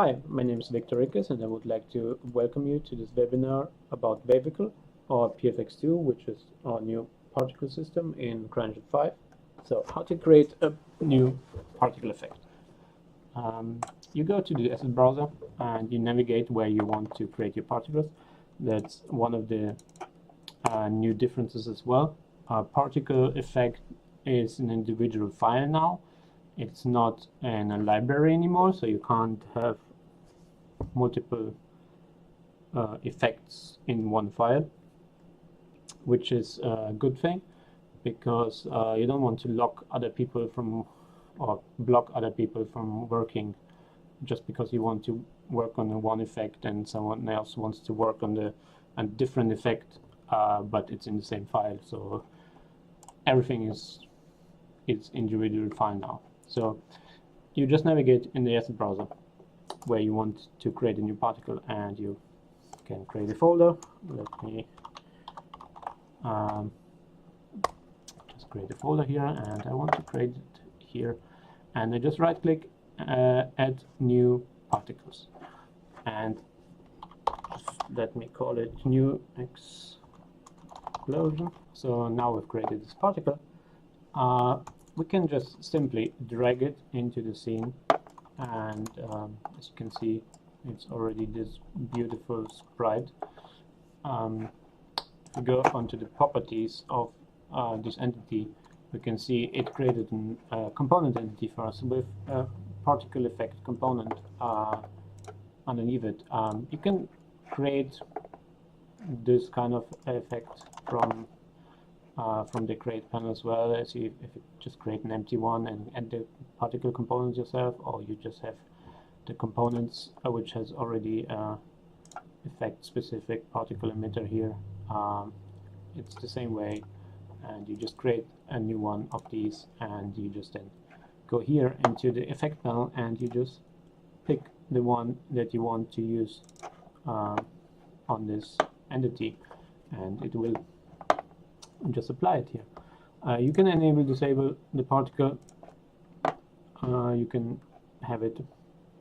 Hi, my name is Victor Rickes, and I would like to welcome you to this webinar about Vehicle, or PFX2, which is our new particle system in CRYENGINE 5. So, how to create a new particle effect. You go to the asset browser and you navigate where you want to create your particles. That's one of the new differences as well. Particle effect is an individual file now. It's not in a library anymore, so you can't have multiple effects in one file, which is a good thing, because you don't want to lock other people from or block other people from working just because you want to work on one effect and someone else wants to work on a different effect, but it's in the same file. So everything is individual file now. So you just navigate in the asset browser where you want to create a new particle, and you can create a folder. Let me just create a folder here, and I want to create it here, and I just right click, add new particles, and let me call it new explosion. So now we've created this particle. We can just simply drag it into the scene, and as you can see, it's already this beautiful sprite. If we go onto the properties of this entity, we can see it created a component entity for us with a particle effect component underneath it. You can create this kind of effect from the create panel as well, as if you just create an empty one and add the particle components yourself, or you just have the components which has already effect specific particle emitter here. It's the same way, and you just create a new one of these, and you just then go here into the effect panel and you just pick the one that you want to use on this entity, and it will just apply it here. You can enable disable the particle. You can have it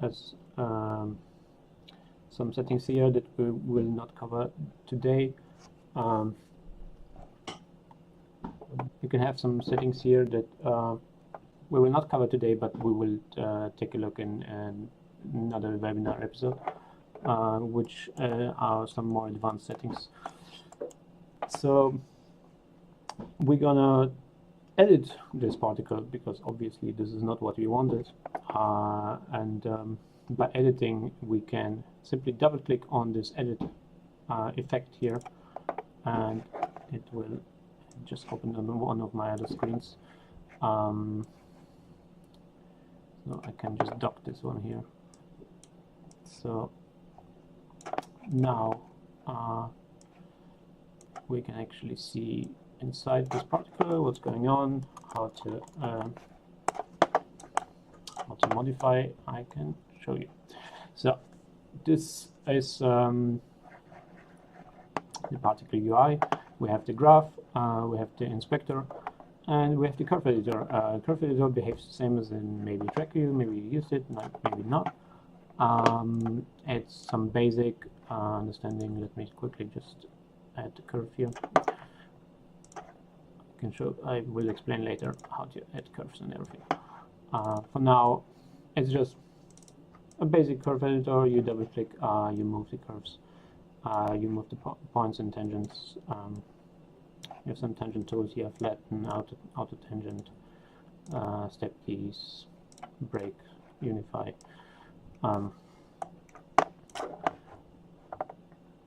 as some settings here that we will not cover today. You can have some settings here that we will not cover today, but we will take a look in another webinar episode, which are some more advanced settings. So we're gonna edit this particle, because obviously this is not what we wanted, and by editing we can simply double click on this edit effect here, and it will just open on one of my other screens. So I can just dock this one here. So now we can actually see inside this particle what's going on, how to modify. I can show you. So this is the particle UI. We have the graph, we have the inspector, and we have the curve editor. Curve editor behaves the same as in maybe track view, maybe you used it, maybe not. It's some basic understanding. Let me quickly just add the curve here. I will explain later how to add curves and everything. For now, it's just a basic curve editor. You double click, you move the curves, you move the points and tangents. You have some tangent tools here: flatten, auto tangent, step keys, break, unify.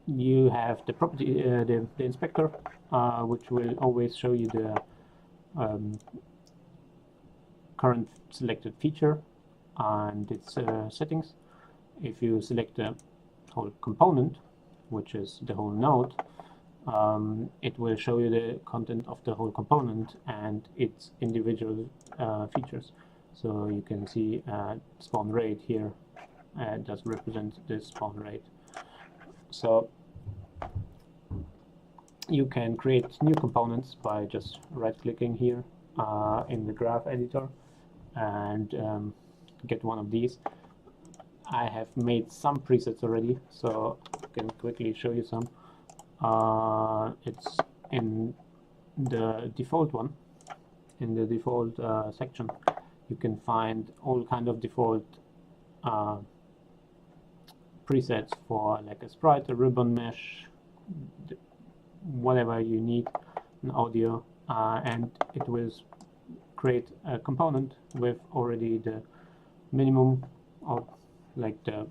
You have the property, the inspector, which will always show you the current selected feature and its settings. If you select the whole component, which is the whole node, it will show you the content of the whole component and its individual features. So you can see spawn rate here does represent the spawn rate. So you can create new components by just right-clicking here in the graph editor and get one of these. I have made some presets already, so I can quickly show you some. It's in the default one. In the default section, you can find all kind of default presets for like a sprite, a ribbon mesh, whatever you need, an audio, and it will create a component with already the minimum of like the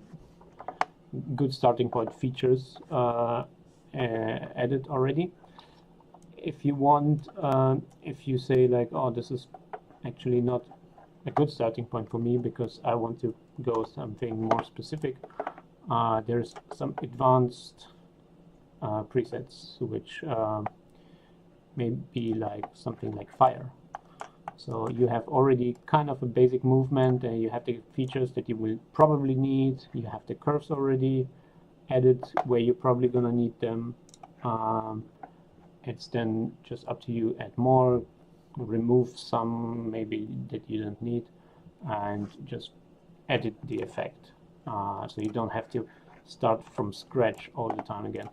good starting point features added already. If you want, if you say like, oh, this is actually not a good starting point for me because I want to go something more specific, there's some advanced presets which may be like something like fire. So you have already kind of a basic movement, and you have the features that you will probably need. You have the curves already added where you're probably gonna need them. It's then just up to you, add more, remove some maybe that you don't need, and just edit the effect. So you don't have to start from scratch all the time again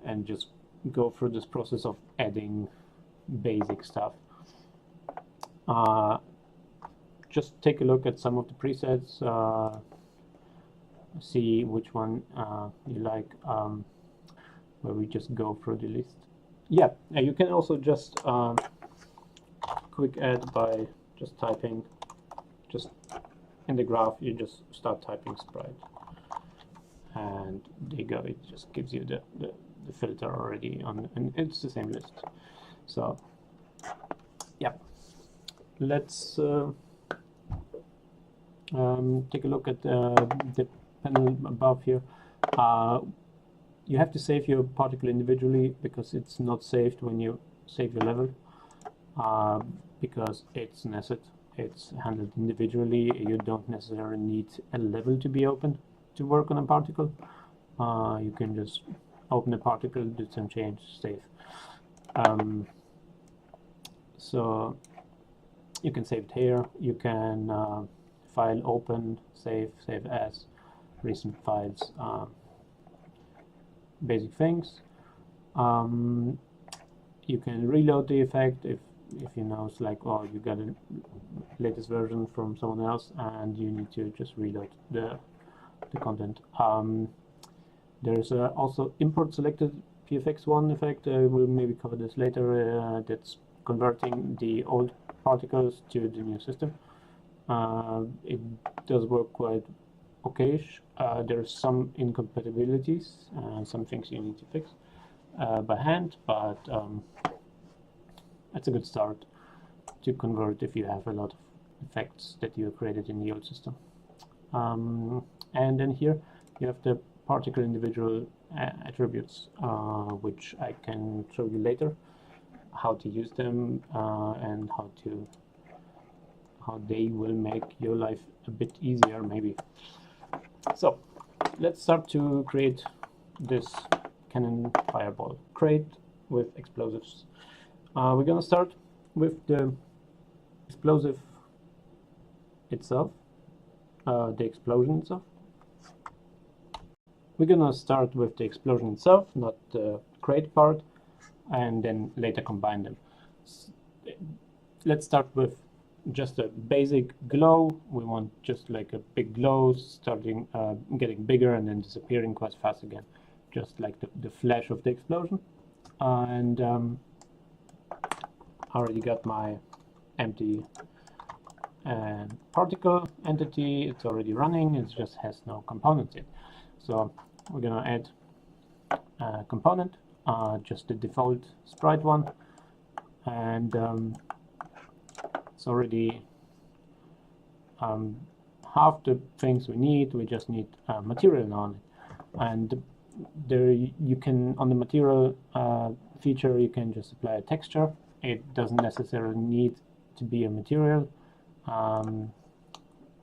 and just go through this process of adding basic stuff. Just take a look at some of the presets, see which one you like, where we just go through the list. Yeah, you can also just quick add by just typing, just in the graph, you just start typing sprite, and there you go, it just gives you the filter already on, and it's the same list. So yeah, let's take a look at the panel above here. You have to save your particle individually because it's not saved when you save your level, because it's nested, it's handled individually. You don't necessarily need a level to be opened to work on a particle. You can just open a particle, do some change, save. So you can save it here. You can file open, save as, recent files, basic things. You can reload the effect if you know it's like, oh, you got a latest version from someone else and you need to just reload the content. There's also import selected PFX1 effect. We'll maybe cover this later. That's converting the old particles to the new system. It does work quite okay-ish. There's some incompatibilities and some things you need to fix by hand, but that's a good start to convert if you have a lot of effects that you created in the old system. And then here you have the particle individual attributes, which I can show you later how to use them and how they will make your life a bit easier maybe. So let's start to create this cannon fireball. Create with explosives. We're gonna start with the explosive itself, the explosion itself. We're gonna start with the explosion itself, not the create part, and then later combine them. Let's start with just a basic glow. We want just like a big glow starting getting bigger and then disappearing quite fast again, just like the flash of the explosion. And I already got my empty particle entity. It's already running, it just has no components yet. So we're gonna add a component, just the default sprite one, and it's already half the things we need. We just need material on it, and there you can, on the material feature, you can just apply a texture. It doesn't necessarily need to be a material.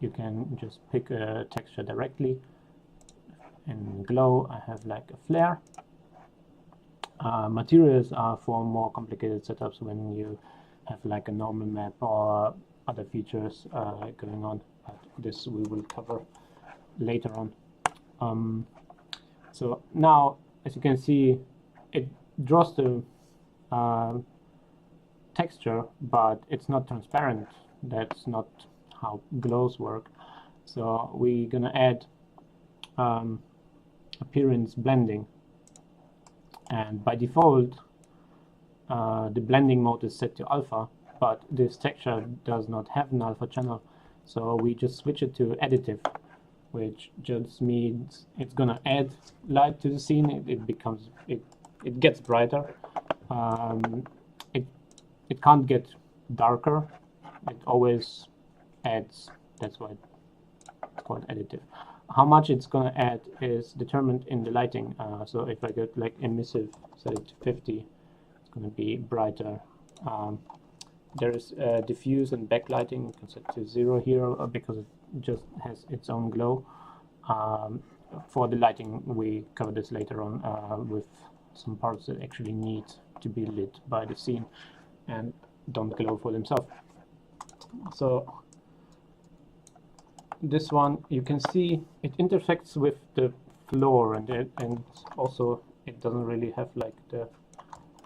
You can just pick a texture directly. In glow I have like a flare. Materials are for more complicated setups when you have like a normal map or other features going on, but this we will cover later on. So now, as you can see, it draws the texture, but it's not transparent. That's not how glows work. So we're gonna add appearance blending, and by default the blending mode is set to alpha, but this texture does not have an alpha channel, so we just switch it to additive, which just means it's gonna add light to the scene. It gets brighter. It can't get darker. It always adds. That's why it's called additive. How much it's gonna add is determined in the lighting. So if I get like emissive, set it to 50, it's gonna be brighter. There is diffuse and backlighting. You can set to 0 here because it just has its own glow. For the lighting, we cover this later on with some parts that actually need to be lit by the scene and don't glow for themselves. So this one, you can see it intersects with the floor, and also it doesn't really have like the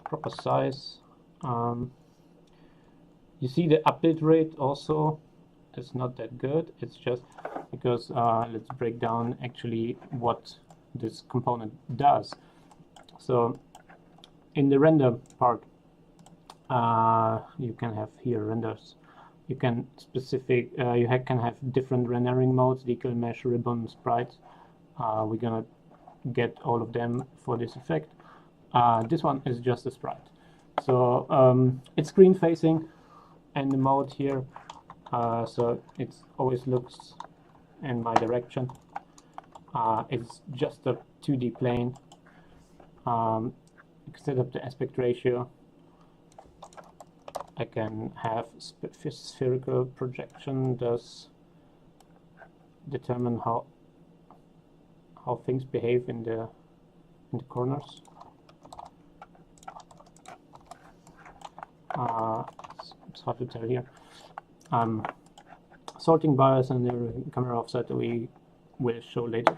proper size. You see the update rate also is not that good. It's just because let's break down actually what this component does. So in the render part, you can have here renders. You can can have different rendering modes: decal, mesh, ribbon, sprite. We're gonna get all of them for this effect. This one is just a sprite. So it's screen facing, and the mode here, so it always looks in my direction. It's just a 2D plane. Set up the aspect ratio. I can have spherical projection, does determine how things behave in the corners. It's hard to tell here. Sorting bias and the camera offset we will show later.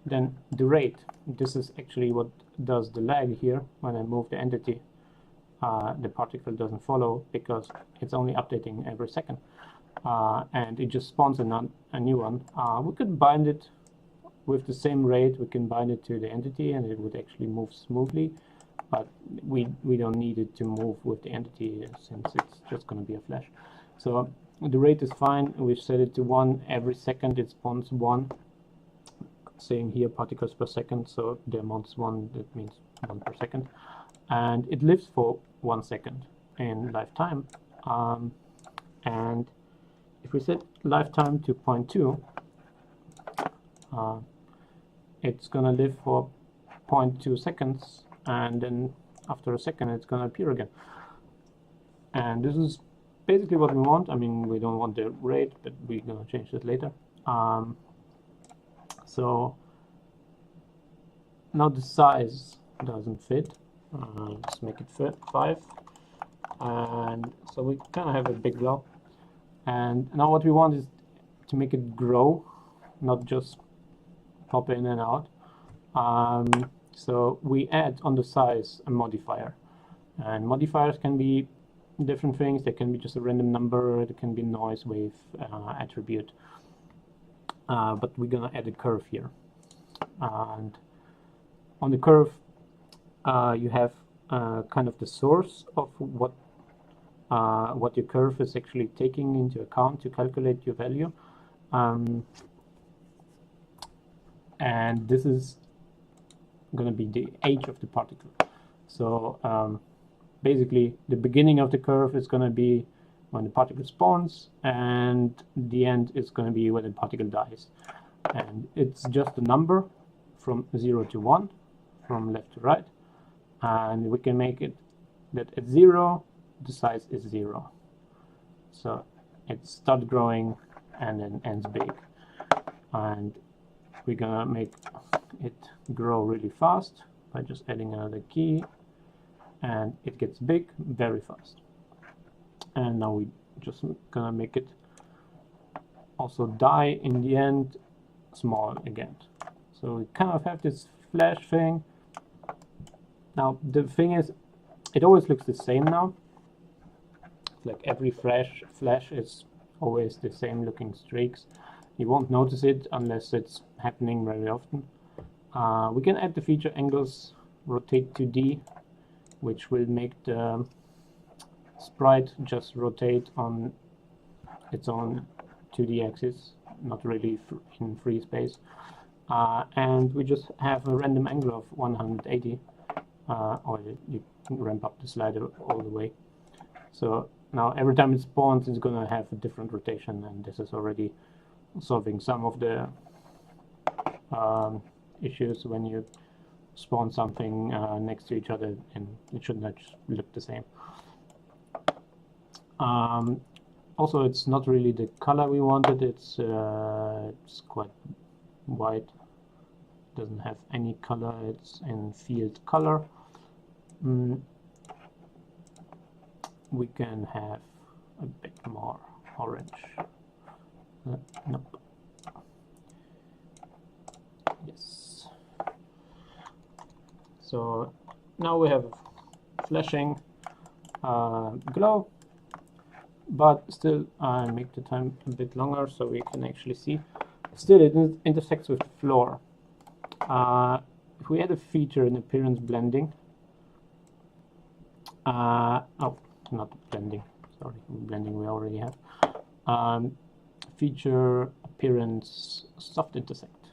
Then the rate. This is actually what does the lag here. When I move the entity, the particle doesn't follow because it's only updating every second, and it just spawns a new one. We could bind it with the same rate. We can bind it to the entity and it would actually move smoothly, but we don't need it to move with the entity since it's just going to be a flash. So the rate is fine. We've set it to 1 every second. It spawns 1, saying here particles per second, so the amount is 1, that means 1 per second, and it lives for 1 second in lifetime. And if we set lifetime to 0.2, it's gonna live for 0.2 seconds, and then after a second it's gonna appear again. And this is basically what we want. I mean, we don't want the rate, but we're gonna change that later. So now the size doesn't fit. Let's make it fit 5, and so we kind of have a big blob. And now what we want is to make it grow, not just pop in and out. So we add on the size a modifier, and modifiers can be different things. They can be just a random number, it can be noise, wave, attribute, but we're gonna add a curve here. And on the curve, you have kind of the source of what your curve is actually taking into account to calculate your value, and this is going to be the age of the particle. So basically the beginning of the curve is going to be when the particle spawns, and the end is going to be when the particle dies. And it's just a number from 0 to 1, from left to right, and we can make it that at 0 the size is 0, so it starts growing and then ends big. And we're gonna make it grow really fast by just adding another key, and it gets big very fast. And now we just gonna make it also die in the end small again. So we kind of have this flash thing. Now the thing is, it always looks the same now. Like every flash is always the same looking streaks. You won't notice it unless it's happening very often. We can add the feature angles rotate to D, which will make the sprite just rotate on its own 2D axis, not really in free space. And we just have a random angle of 180, or you can ramp up the slider all the way. So now every time it spawns, it's gonna have a different rotation, and this is already solving some of the issues when you spawn something next to each other, and it should not look the same. Also, it's not really the color we wanted. It's quite white. Doesn't have any color. It's in field color. We can have a bit more orange. Nope. Yes. So now we have flashing glow, but still I make the time a bit longer so we can actually see. Still it intersects with the floor. If we add a feature in appearance blending, oh, not blending, sorry, blending we already have. Feature appearance soft intersect.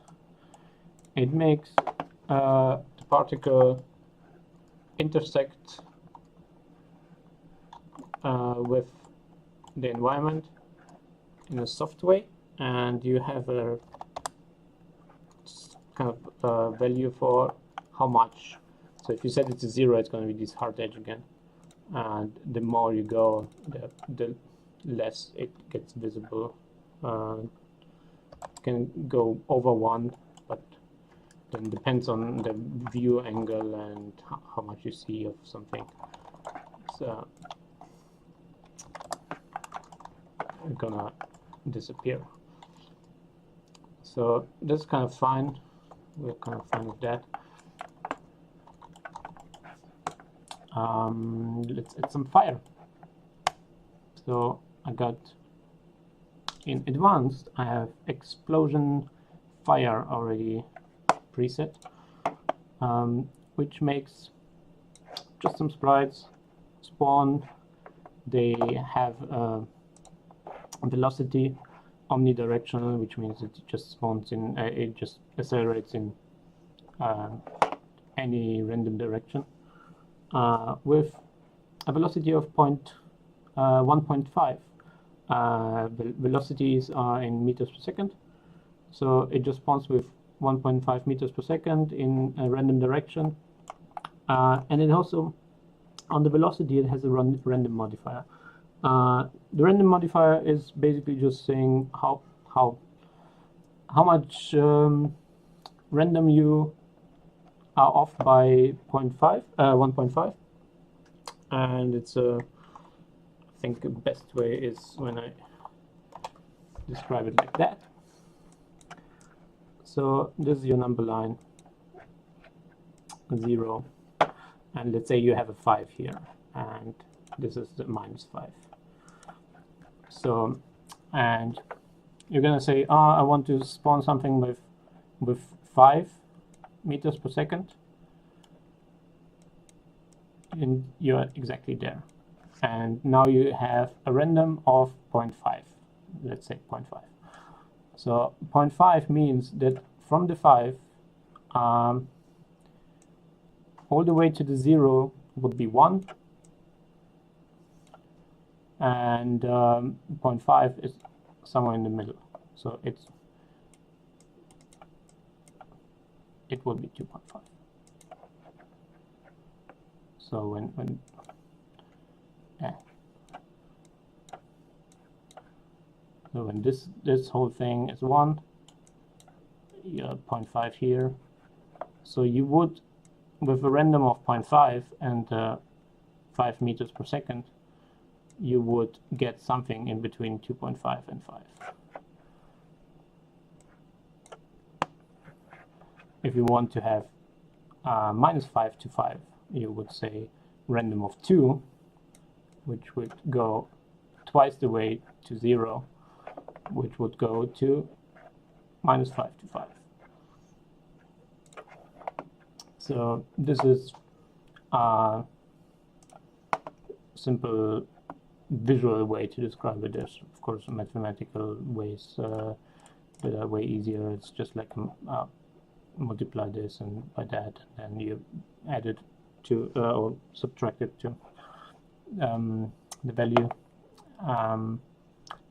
It makes the particle intersect with the environment in a soft way, and you have a kind of value for how much. So if you set it to 0, it's going to be this hard edge again, and the more you go, the less it gets visible. Can go over 1, but then depends on the view angle and how much you see of something. So it's gonna disappear. So that's kind of fine. We're kind of fine with that. Let's add some fire. So I got, in advanced, I have explosion fire already preset, which makes just some sprites spawn. They have velocity omnidirectional, which means it just spawns in, it just accelerates in any random direction, with a velocity of 1.5. Velocities are in meters per second, so it just spawns with 1.5 meters per second in a random direction, and it also, on the velocity, it has a random modifier. The random modifier is basically just saying how much random you are off by 1.5, and it's I think the best way is when I describe it like that. So this is your number line 0, and let's say you have a 5 here, and this is the -5. So, and you're gonna say, oh, I want to spawn something with 5 meters per second, and you're exactly there. And now you have a random of 0.5, let's say 0.5. So 0.5 means that from the 5 all the way to the 0 would be 1, and 0.5 is somewhere in the middle, so it would be 2.5. So when so when this whole thing is 1, you have 0.5 here. So you would, with a random of 0.5 and 5 meters per second, you would get something in between 2.5 and 5. if you want to have -5 to 5, you would say random of 2, which would go twice the way to 0, which would go to -5 to 5. So this is a simple visual way to describe it. There's of course mathematical ways that are way easier. It's just like multiply this and by that, and then you add it to or subtract it to the value.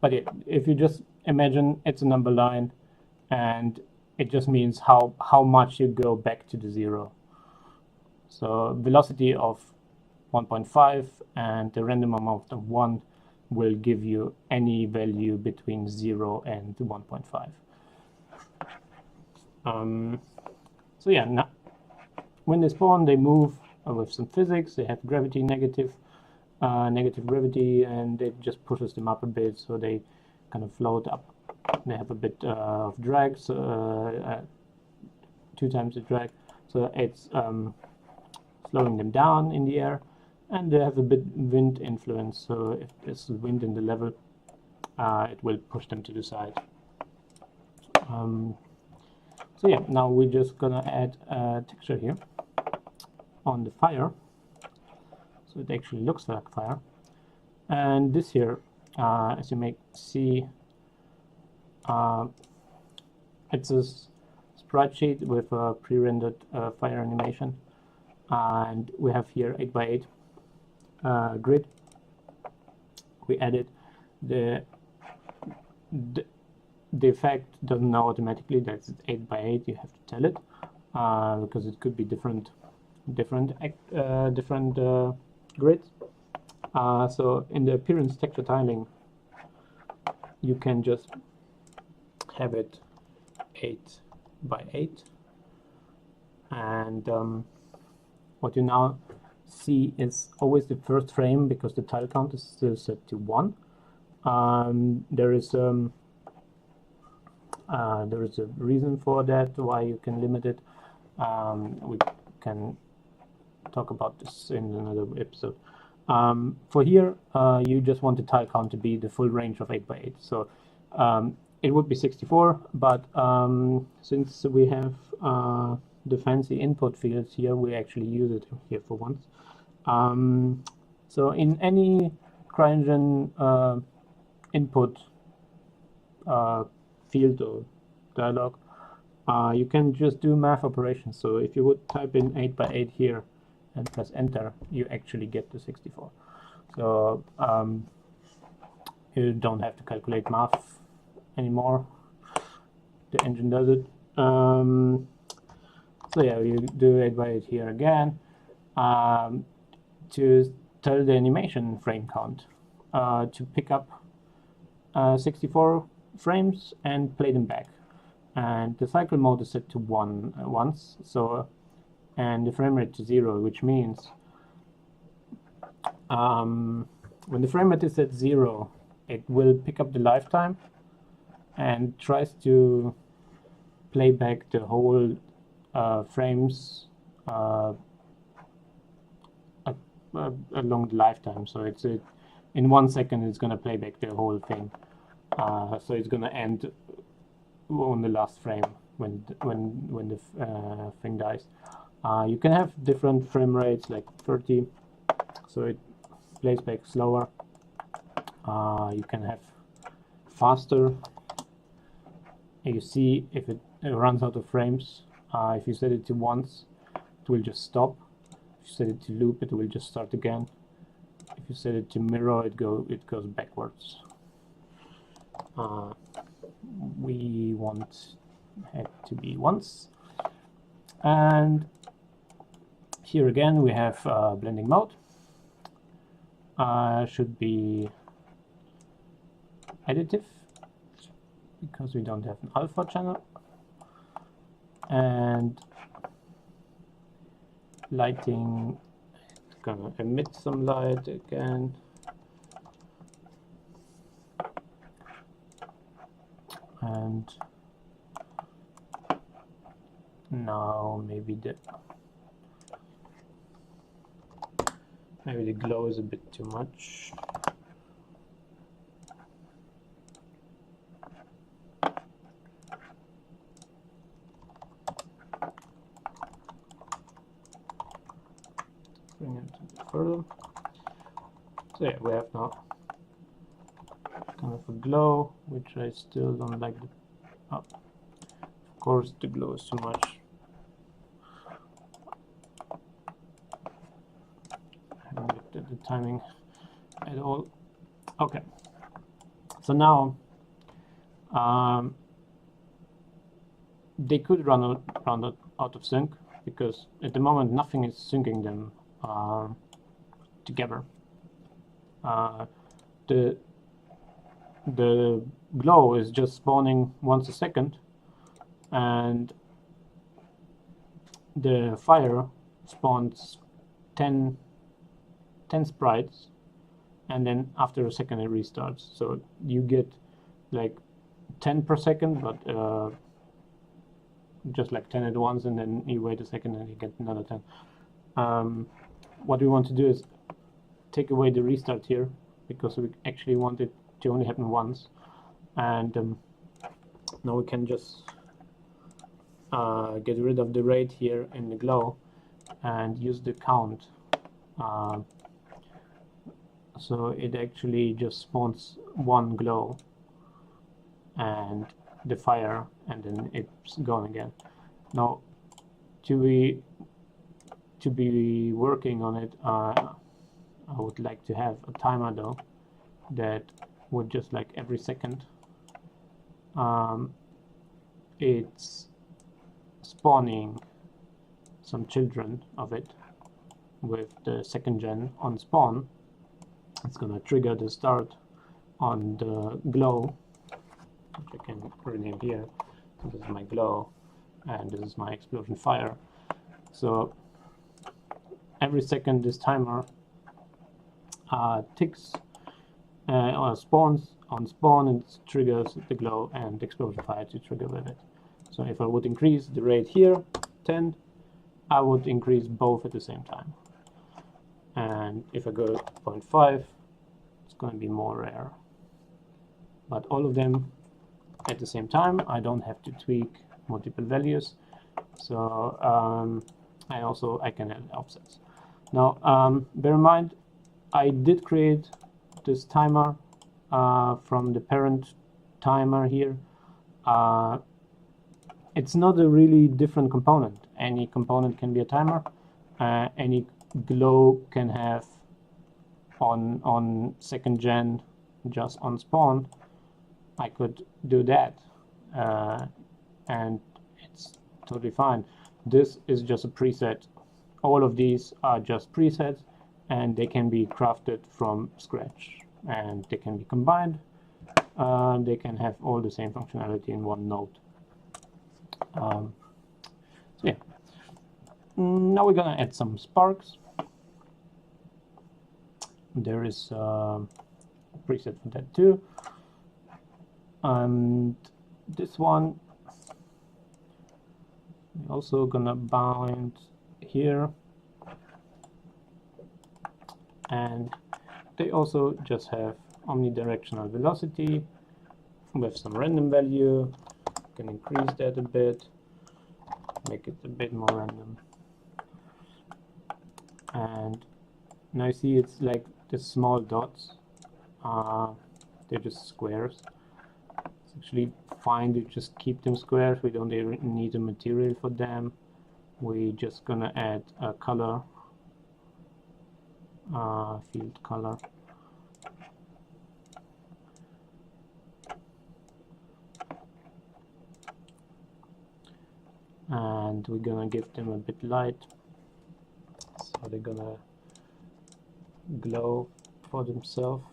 But if you just imagine it's a number line, and it just means how much you go back to the 0. So velocity of 1.5 and the random amount of 1 will give you any value between 0 and 1.5. So yeah, now, when they spawn, they move with some physics. They have gravity negative gravity, and it just pushes them up a bit, so they kind of float up. They have a bit of drag, so 2 times the drag, so it's slowing them down in the air, and they have a bit wind influence, so if there's wind in the level, it will push them to the side. So yeah, now we're just gonna add a texture here on the fire, so it actually looks like fire. And this here, as you may see, it's a sprite sheet with a pre-rendered fire animation, and we have here 8x8 grid. We added the effect doesn't know automatically that it's 8x8. You have to tell it because it could be different grids. So in the appearance texture tiling, you can just have it 8x8, and what you now see is always the first frame, because the tile count is still set to 1. There is a reason for that, why you can limit it. We can talk about this in another episode. For here, you just want the tile count to be the full range of 8x8. So it would be 64, but since we have the fancy input fields here, we actually use it here for once. So in any CRYENGINE input field or dialog, you can just do math operations. So if you would type in 8x8 here and press enter, you actually get the 64. So you don't have to calculate math anymore. The engine does it. So yeah, you do 8x8 here again to tell the animation frame count to pick up 64 frames and play them back. And the cycle mode is set to 1 once, so, and the frame rate to 0, which means when the frame rate is at 0, it will pick up the lifetime and tries to play back the whole frames along the lifetime. So it's in 1 second it's going to play back the whole thing. So it's going to end on the last frame when the thing dies. You can have different frame rates, like 30, so it plays back slower. You can have faster. You see if it runs out of frames. If you set it to once, it will just stop. If you set it to loop, it will just start again. If you set it to mirror, it goes backwards. We want it to be once. And here again we have blending mode. Should be additive, because we don't have an alpha channel. And lighting, it's gonna emit some light again. And now maybe the glow is a bit too much. Bring it a bit further. So yeah, we have now kind of a glow, which I still don't like. Of course, the glow is too much. I haven't looked at the timing at all. Okay, so now they could run out of sync, because at the moment nothing is syncing them together. The glow is just spawning once a second, and the fire spawns 10 sprites, and then after a second it restarts. So you get like 10 per second, but just like 10 at once, and then you wait a second and you get another 10. What we want to do is take away the restart here, because we actually want it to only happen once. And now we can just get rid of the rate here in the glow and use the count. So it actually just spawns one glow and the fire, and then it's gone again. Now, to be working on it, I would like to have a timer though that would just like every second it's spawning some children of it with the second gen on spawn. It's gonna trigger the start on the glow, which I can rename here. So this is my glow and this is my explosion fire. So every second this timer ticks or spawns on spawn, and triggers the glow and explosion fire to trigger with it. So if I would increase the rate here 10, I would increase both at the same time. And if I go 0.5, it's going to be more rare. But all of them at the same time, I don't have to tweak multiple values. So I can add offsets. Now bear in mind, I did create this timer from the parent timer here. It's not a really different component. Any component can be a timer. Any glow can have on second gen just on spawn. I could do that, and it's totally fine. This is just a preset. All of these are just presets, and they can be crafted from scratch, and they can be combined. They can have all the same functionality in one node. So yeah. Now we're gonna add some sparks. There is a preset for that too. And this one we're also gonna bind here, and they also just have omnidirectional velocity with some random value. Can increase that a bit, make it a bit more random. And now you see it's like the small dots, they're just squares. It's actually fine to just keep them squares. We don't even need a material for them. We're just gonna add a color, field color. And we're gonna give them a bit light, so they're gonna glow for themselves.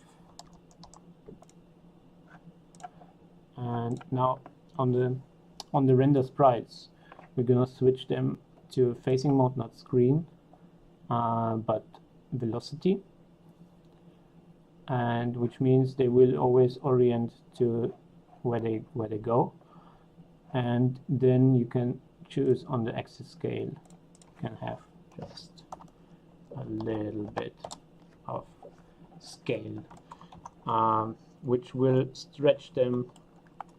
And now on the render sprites, we're gonna switch them to facing mode, not screen, but velocity, and which means they will always orient to where they go. And then you can choose on the axis scale, you can have just a little bit of scale, which will stretch them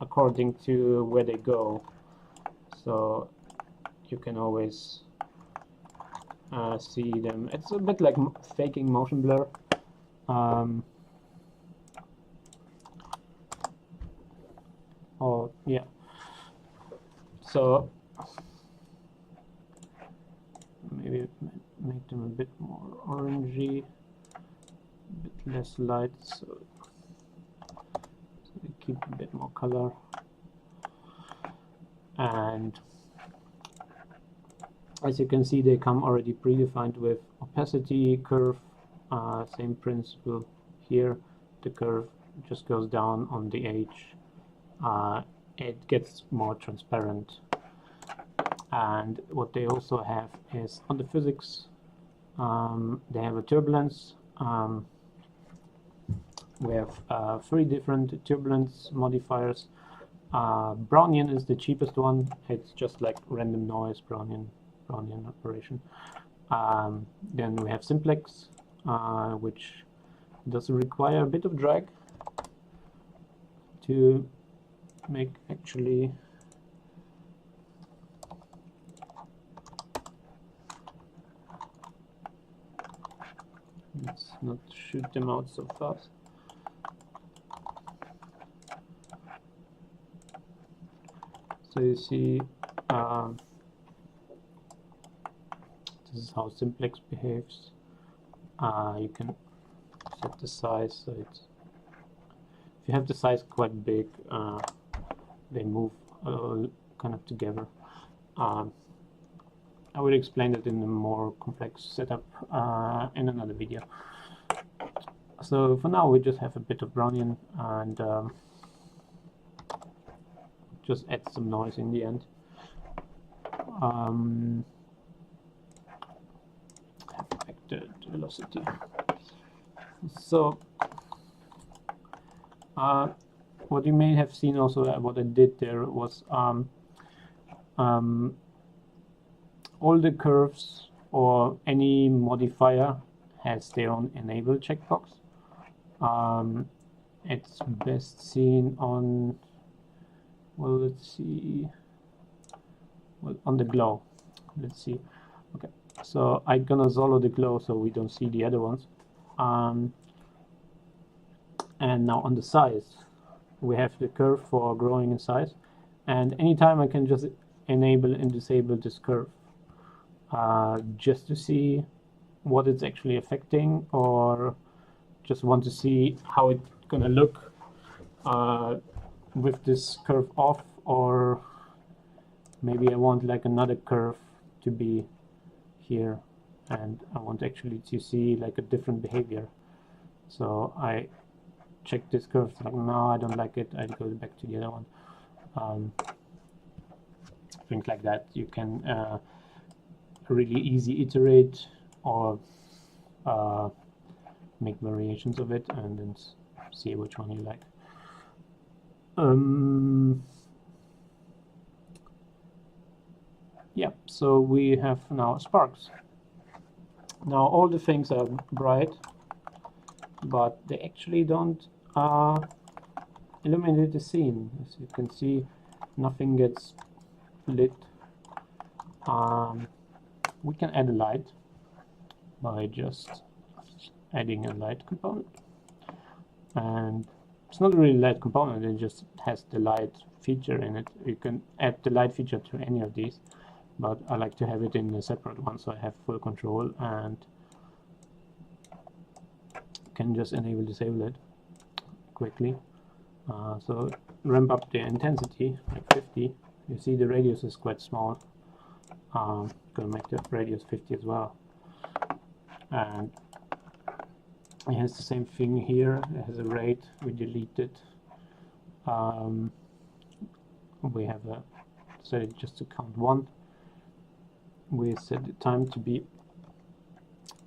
according to where they go. So you can always see them. It's a bit like faking motion blur. Yeah. So maybe make them a bit more orangey, a bit less light, so they keep a bit more color. And as you can see, they come already predefined with opacity, curve, same principle here. The curve just goes down on the edge. It gets more transparent. And what they also have is on the physics, they have a turbulence. We have 3 different turbulence modifiers. Brownian is the cheapest one. It's just like random noise Brownian operation. Then we have simplex, which does require a bit of drag to make actually let's not shoot them out so fast. So you see, this is how simplex behaves. You can set the size, so it's, if you have the size quite big, they move kind of together. I will explain it in a more complex setup in another video. So for now we just have a bit of Brownian and just add some noise in the end. Affected velocity. So what you may have seen also, what I did there was all the curves or any modifier has their own enable checkbox. It's best seen on, well, let's see, well, on the glow. Let's see. Okay, so I'm gonna solo the glow so we don't see the other ones. And now on the size, we have the curve for growing in size, and anytime I can just enable and disable this curve just to see what it's actually affecting, or just want to see how it's gonna look with this curve off, or maybe I want like another curve to be here and I want actually to see like a different behavior. So I check this curve, like no, I don't like it, I go back to the other one. Things like that. You can really easy iterate or make variations of it and then see which one you like. Yeah, so we have now sparks. Now all the things are bright, but they actually don't illuminate the scene. As you can see, nothing gets lit. We can add a light by just adding a light component, and it's not really a light component, it just has the light feature in it. You can add the light feature to any of these, but I like to have it in a separate one so I have full control and can just enable disable it quickly. So ramp up the intensity like 50. You see the radius is quite small. Gonna make the radius 50 as well, and it has the same thing here. It has a rate. We delete it. We have a set it just to count 1. We set the time to be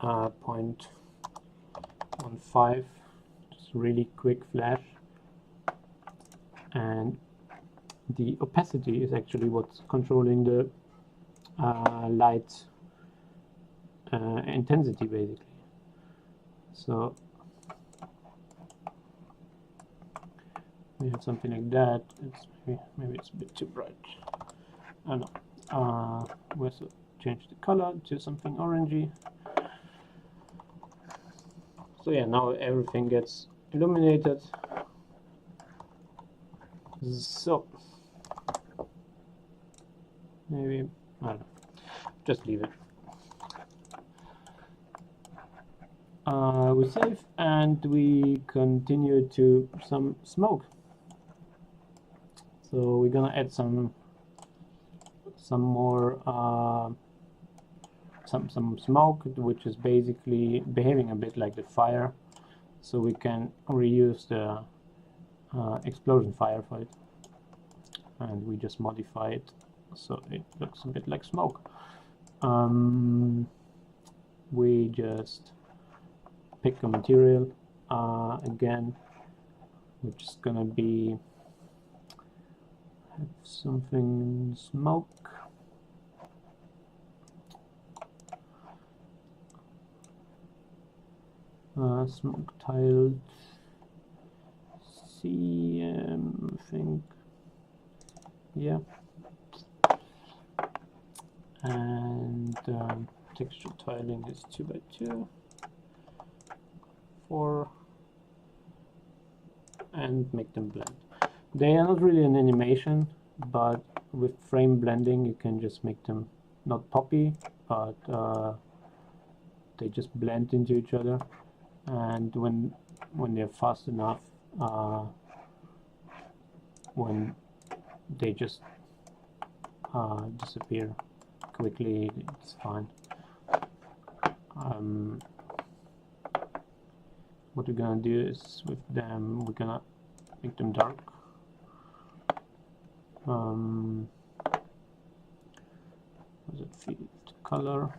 0.15, just really quick flash, and the opacity is actually what's controlling the light intensity basically. So we have something like that. It's maybe it's a bit too bright. I don't know. We also change the color to something orangey. So yeah, now everything gets illuminated. So maybe I don't know. Just leave it. We save and we continue to some smoke. So we're gonna add some more some smoke, which is basically behaving a bit like the fire, so we can reuse the explosion fire for it, and we just modify it so it looks a bit like smoke. We just pick a material again, which is gonna be have something smoke. Smoke tiled CM, I think, yeah, and texture tiling is 2x2, 4, and make them blend. They are not really an animation, but with frame blending you can just make them not poppy, but they just blend into each other, and when they're fast enough, when they just disappear quickly, it's fine. What we're gonna do is with them, we're gonna make them dark. Does it fit color?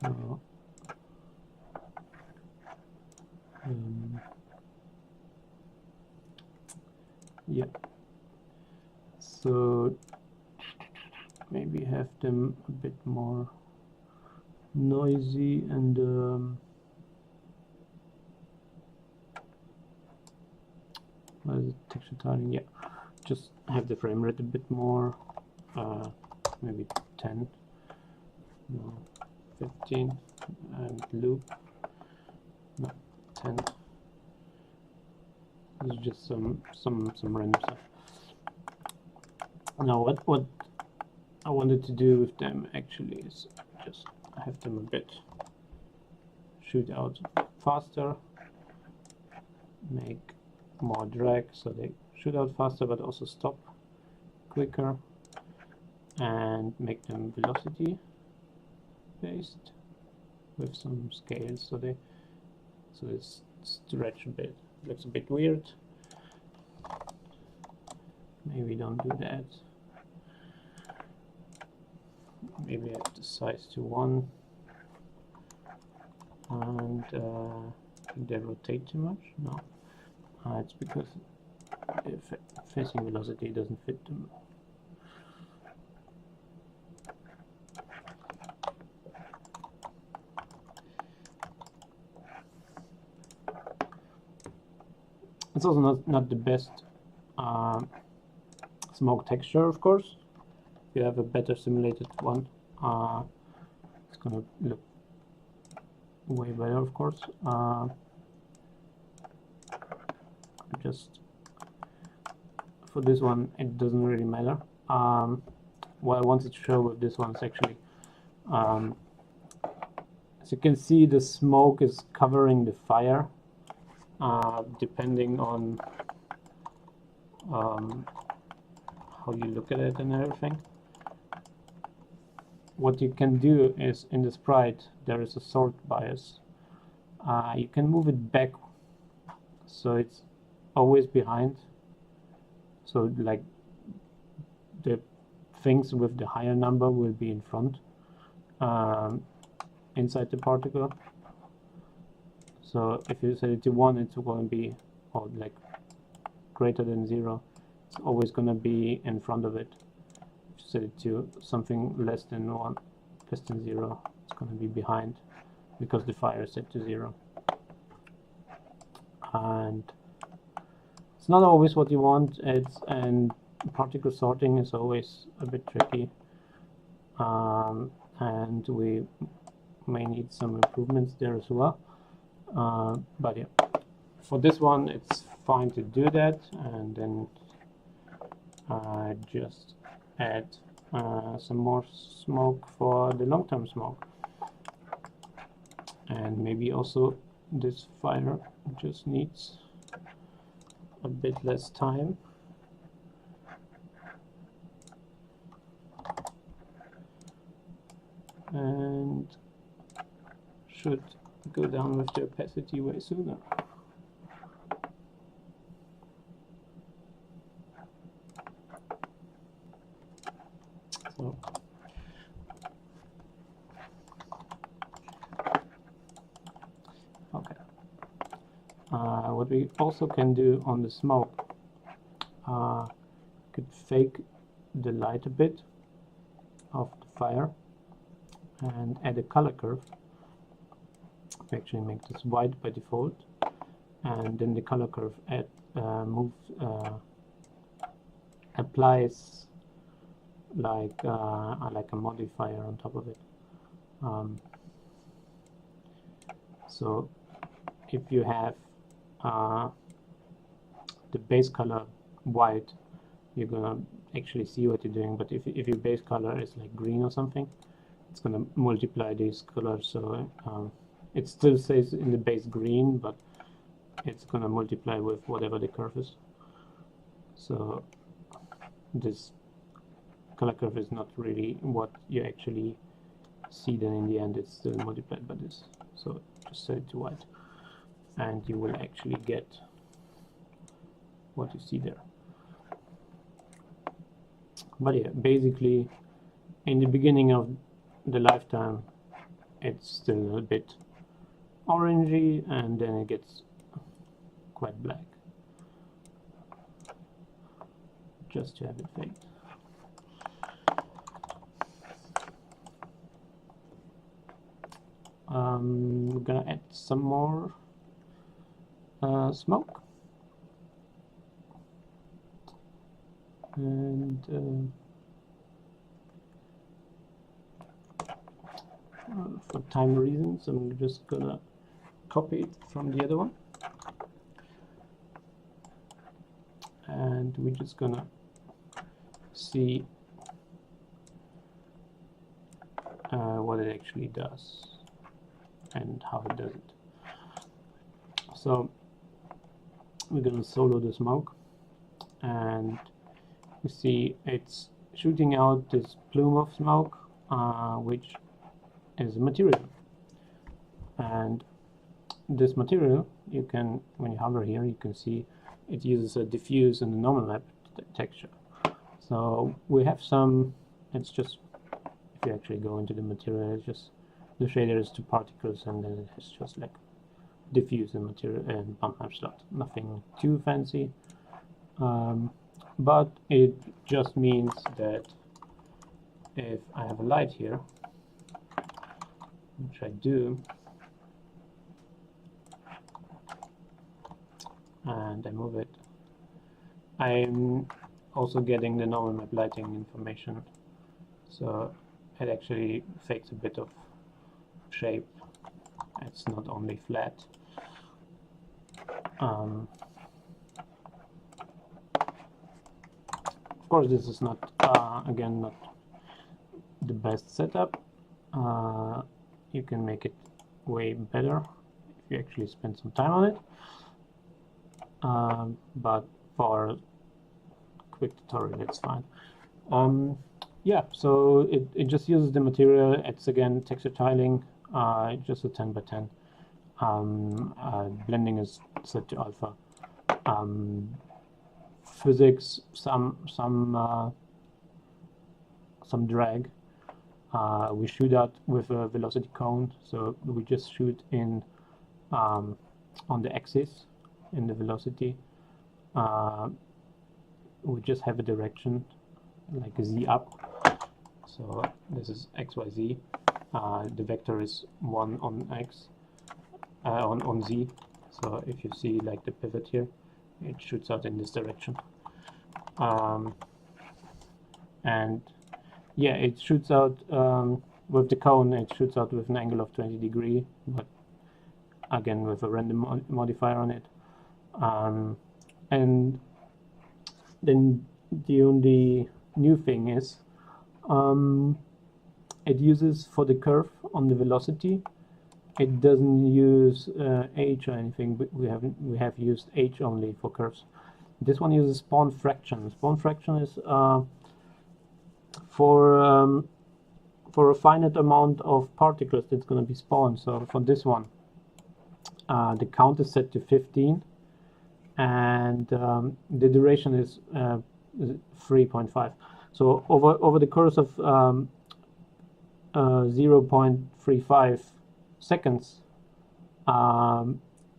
So yeah, so maybe have them a bit more noisy, and what is it, texture tiling? Yeah, just have the frame rate a bit more, maybe 10, no, 15, and loop, no, 10. This is just some random stuff. Now what I wanted to do with them actually is just have them a bit shoot out faster, make more drag so they shoot out faster but also stop quicker, and make them velocity based with some scales so they stretch a bit. Looks a bit weird. Maybe don't do that. Maybe I have the size to 1, and did they rotate too much? No, it's because the facing velocity doesn't fit them. It's also not the best smoke texture, of course. If you have a better simulated one, it's gonna look way better, of course. Just for this one, it doesn't really matter. What I wanted to show with this one is actually, as you can see, the smoke is covering the fire. Depending on how you look at it and everything. What you can do is, in the sprite there is a sort bias. You can move it back so it's always behind, so like the things with the higher number will be in front, inside the particle. So if you set it to 1, it's going to be, or like greater than 0, it's always going to be in front of it. If you set it to something less than 1, less than 0, it's going to be behind, because the fire is set to 0. And it's not always what you want. And particle sorting is always a bit tricky, and we may need some improvements there as well. But yeah, for this one it's fine to do that, and then just add some more smoke for the long-term smoke. And maybe also this fire just needs a bit less time. And should go down with the opacity way sooner. So okay. What we also can do on the smoke, could fake the light a bit of the fire and add a color curve. We actually make this white by default, and then the color curve applies like a modifier on top of it. So if you have the base color white, you're gonna actually see what you're doing. But if your base color is like green or something, it's gonna multiply these colors. So it still stays in the base green, but it's gonna multiply with whatever the curve is. So this color curve is not really what you actually see. Then in the end it's still multiplied by this. So just set it to white, and you will actually get what you see there. But yeah, basically in the beginning of the lifetime it's still a bit orangey, and then it gets quite black, just to have it fade. We're gonna add some more smoke, and for time reasons I'm just gonna copy it from the other one, and we're just gonna see what it actually does and how it does it. So we're gonna solo the smoke, and you see it's shooting out this plume of smoke, which is a material. And this material, you can, when you hover here, you can see it uses a diffuse and a normal map texture. So we have some, it's just, if you actually go into the material, it's just the shader is to particles, and then it's just like diffuse and material and bump map slot. Nothing too fancy, but it just means that if I have a light here, which I do, and I move it, I'm also getting the normal map lighting information. So it actually fakes a bit of shape. It's not only flat. Of course, this is not, again, not the best setup. You can make it way better if you actually spend some time on it. But for a quick tutorial, it's fine. Yeah, so it just uses the material. It's again texture tiling, just a 10 by 10. Blending is set to alpha. Physics, some some drag. We shoot out with a velocity cone, so we just shoot in on the axis in the velocity. We just have a direction like a z up, so this is x, y, z. The vector is 1 on x, on z, so if you see like the pivot here, it shoots out in this direction. And yeah, it shoots out with the cone, it shoots out with an angle of 20 degrees, but again with a random modifier on it. And then the only new thing is it uses, for the curve on the velocity, it doesn't use h or anything, but we have used h only for curves. This one uses spawn fraction. Spawn fraction is for a finite amount of particles that's going to be spawned. So for this one, the count is set to 15, and the duration is 3.5. So over the course of 0.35 seconds,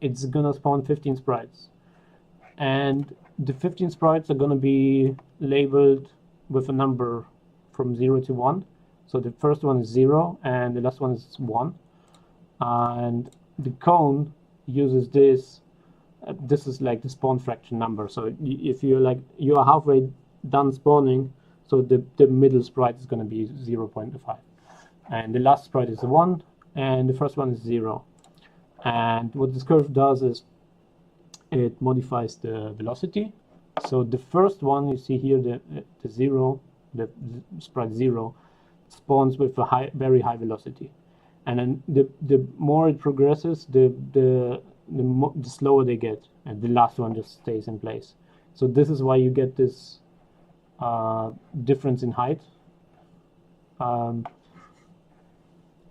it's gonna spawn 15 sprites, and the 15 sprites are gonna be labeled with a number from 0 to 1. So the first one is 0 and the last one is 1, and the cone uses this. This is like the spawn fraction number. So if you are halfway done spawning, so the middle sprite is going to be 0.5, and the last sprite is 1, and the first one is 0. And what this curve does is it modifies the velocity. So the first one you see here, the 0, the sprite 0, spawns with a very high velocity, and then the more it progresses, the slower they get, and the last one just stays in place. So this is why you get this difference in height,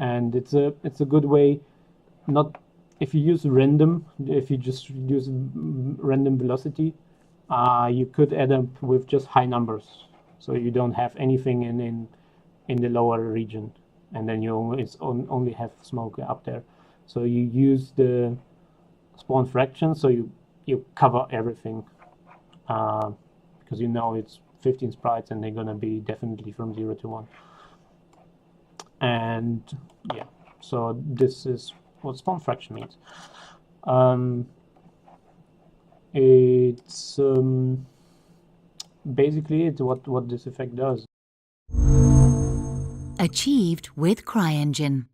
and it's a good way. Not if you use random, if you just use random velocity, you could end up with just high numbers, so you don't have anything in the lower region, and then you only have smoke up there. So you use the spawn fraction, so you cover everything, because you know it's 15 sprites and they're gonna be definitely from 0 to 1. And yeah, so this is what spawn fraction means. It's basically it's what this effect does. Achieved with CRYENGINE.